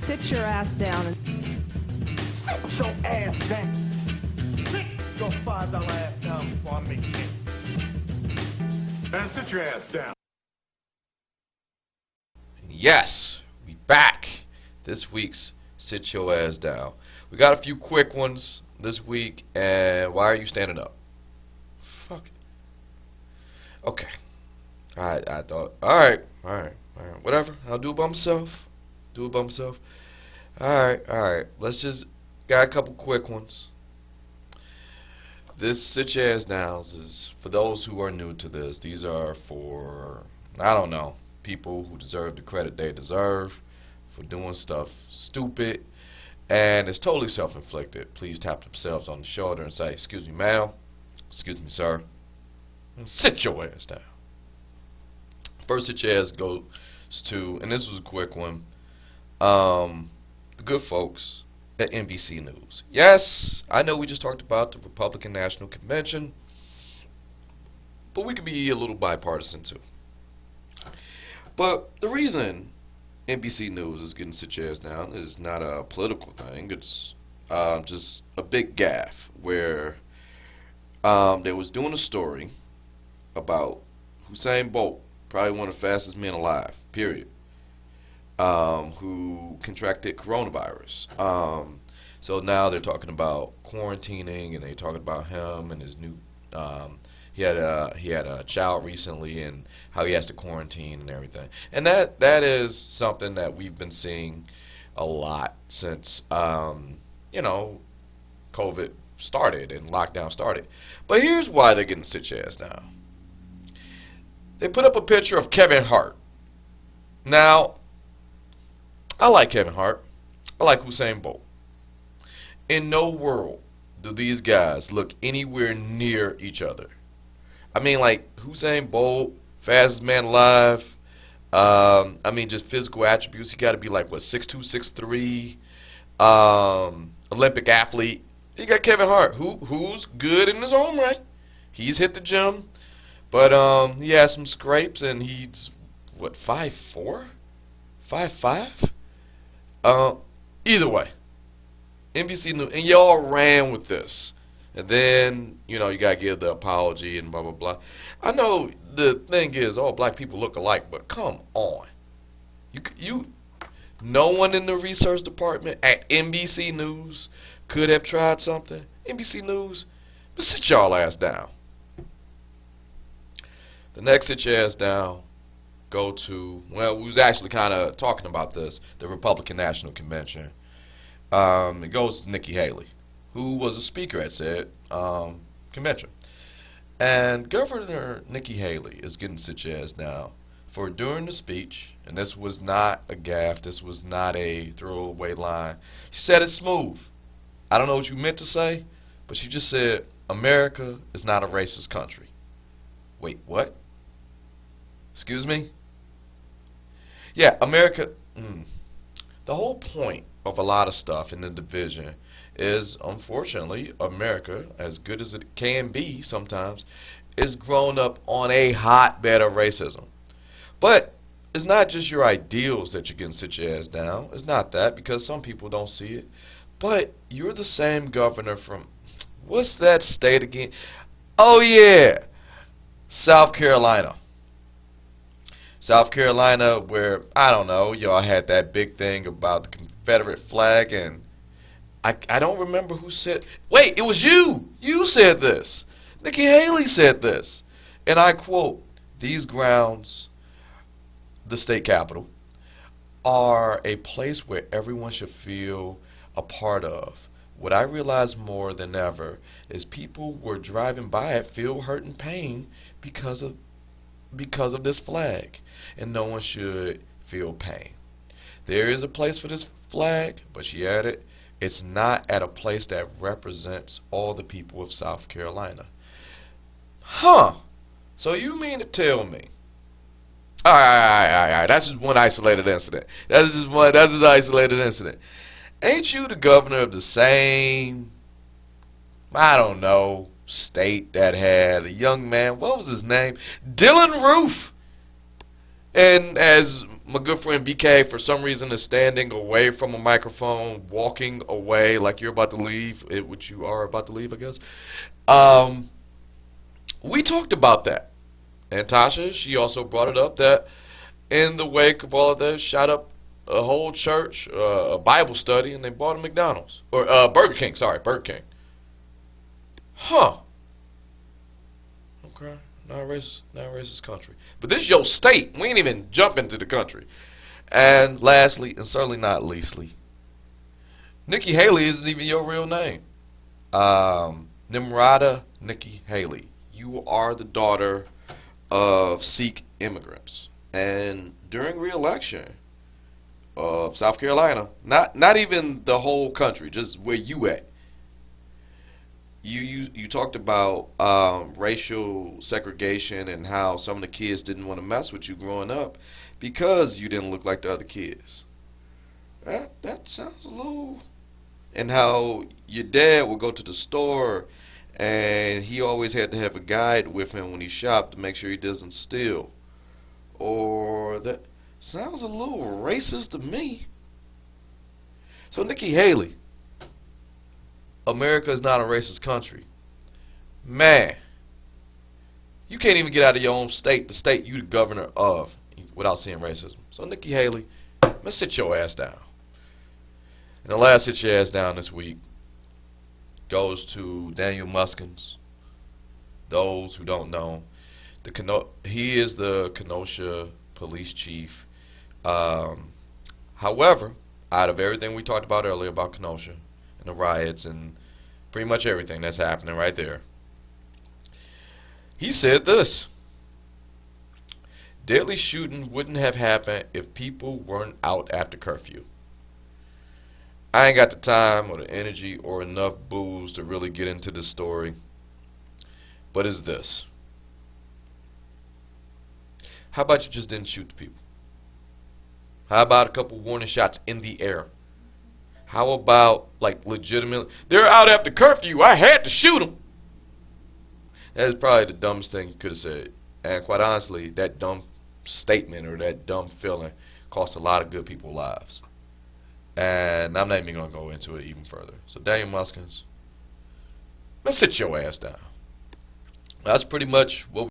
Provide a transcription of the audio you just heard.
Sit your ass down and Sit your ass down. Sit your $5 ass down before I make 10. Man, sit your ass down. Yes, we back. This week's Sit Your Ass Down. We got a few quick ones this week, and why are you standing up? Fuck it. Okay. I thought, alright, whatever. I'll do it by myself. Alright. Let's just, got a couple quick ones. This Sit Your Ass Downs is, for those who are new to this, these are for, I don't know, people who deserve the credit they deserve for doing stuff stupid, and it's totally self-inflicted. Please tap themselves on the shoulder and say, excuse me, ma'am, excuse me, sir, and sit your ass down. First sit your ass goes to, and this was a quick one, the good folks at NBC News. Yes, I know we just talked about the Republican National Convention, but we could be a little bipartisan too. But the reason NBC News is getting sit your ass down is not a political thing. It's just a big gaffe where they was doing a story about Usain Bolt, probably one of the fastest men alive, period, who contracted coronavirus. So now they're talking about quarantining, and they're talking about him and his new he had a child recently, and how he has to quarantine and everything. And that is something that we've been seeing a lot since COVID started and lockdown started. But here's why they're getting sit your ass down. They put up a picture of Kevin Hart. Now, I like Kevin Hart. I like Usain Bolt. In no world do these guys look anywhere near each other. I mean, like, Usain Bolt, fastest man alive. Just physical attributes. He got to be like, what, 6'2", 6'3", Olympic athlete. You got Kevin Hart, who's good in his own right. He's hit the gym, but he has some scrapes, and he's, what, 5'4", 5'5". Either way, NBC News, and y'all ran with this. And then, you got to give the apology and blah, blah, blah. I know the thing is, all black people look alike, but come on. No one in the research department at NBC News could have tried something. NBC News, but sit y'all ass down. The next sit your ass down, go to, well, we was actually kind of talking about this, the Republican National Convention. It goes to Nikki Haley, who was a speaker at said convention. And Governor Nikki Haley is getting sit your ass down for during the speech, and this was not a gaffe, this was not a throwaway line. She said it smooth. I don't know what you meant to say, but she just said, America is not a racist country. Wait, what? Excuse me? Yeah, America, the whole point of a lot of stuff in the division is, unfortunately, America, as good as it can be sometimes, is grown up on a hotbed of racism. But it's not just your ideals that you're getting sit your ass down. It's not that, because some people don't see it. But you're the same governor from, what's that state again? Oh yeah, South Carolina. South Carolina, where, I don't know, y'all had that big thing about the Confederate flag, and I don't remember who said, wait, it was you. You said this. Nikki Haley said this. And I quote, these grounds, the state capitol, are a place where everyone should feel a part of. What I realize more than ever is people were driving by it feel hurt and pain because of this flag, and no one should feel pain. There is a place for this flag, but she added, it's not at a place that represents all the people of South Carolina. Huh. So you mean to tell me? All right. That's just one isolated incident. That's just isolated incident. Ain't you the governor of the same, I don't know, state that had a young man, what was his name? Dylan Roof. And as My good friend BK, for some reason, is standing away from a microphone, walking away like you're about to leave, which you are about to leave, I guess. We talked about that. And Tasha, she also brought it up that in the wake of all of this, shot up a whole church, a Bible study, and they bought a McDonald's. Or Burger King, sorry, Burger King. Huh. Okay. Not a racist country. But this is your state. We ain't even jump into the country. And lastly, and certainly not leastly, Nikki Haley isn't even your real name. Nimrata Nikki Haley. You are the daughter of Sikh immigrants. And during re-election of South Carolina, not even the whole country, just where you at, you talked about racial segregation and how some of the kids didn't want to mess with you growing up because you didn't look like the other kids. That sounds a little... And how your dad would go to the store and he always had to have a guide with him when he shopped to make sure he doesn't steal. Or that sounds a little racist to me. So Nikki Haley, America is not a racist country. Man, you can't even get out of your own state, the state you the governor of, without seeing racism. So Nikki Haley, let's sit your ass down. And the last sit your ass down this week goes to Daniel Muskins. Those who don't know, he is the Kenosha police chief. However, out of everything we talked about earlier about Kenosha and the riots and pretty much everything that's happening right there, he said this: deadly shooting wouldn't have happened if people weren't out after curfew. I ain't got the time or the energy or enough booze to really get into this story, but it's this. How about you just didn't shoot the people? How about a couple warning shots in the air? How about, like, legitimately, they're out after curfew, I had to shoot them. That is probably the dumbest thing you could have said. And quite honestly, that dumb statement or that dumb feeling cost a lot of good people lives. And I'm not even going to go into it even further. So Daniel Muskins, let's sit your ass down. That's pretty much what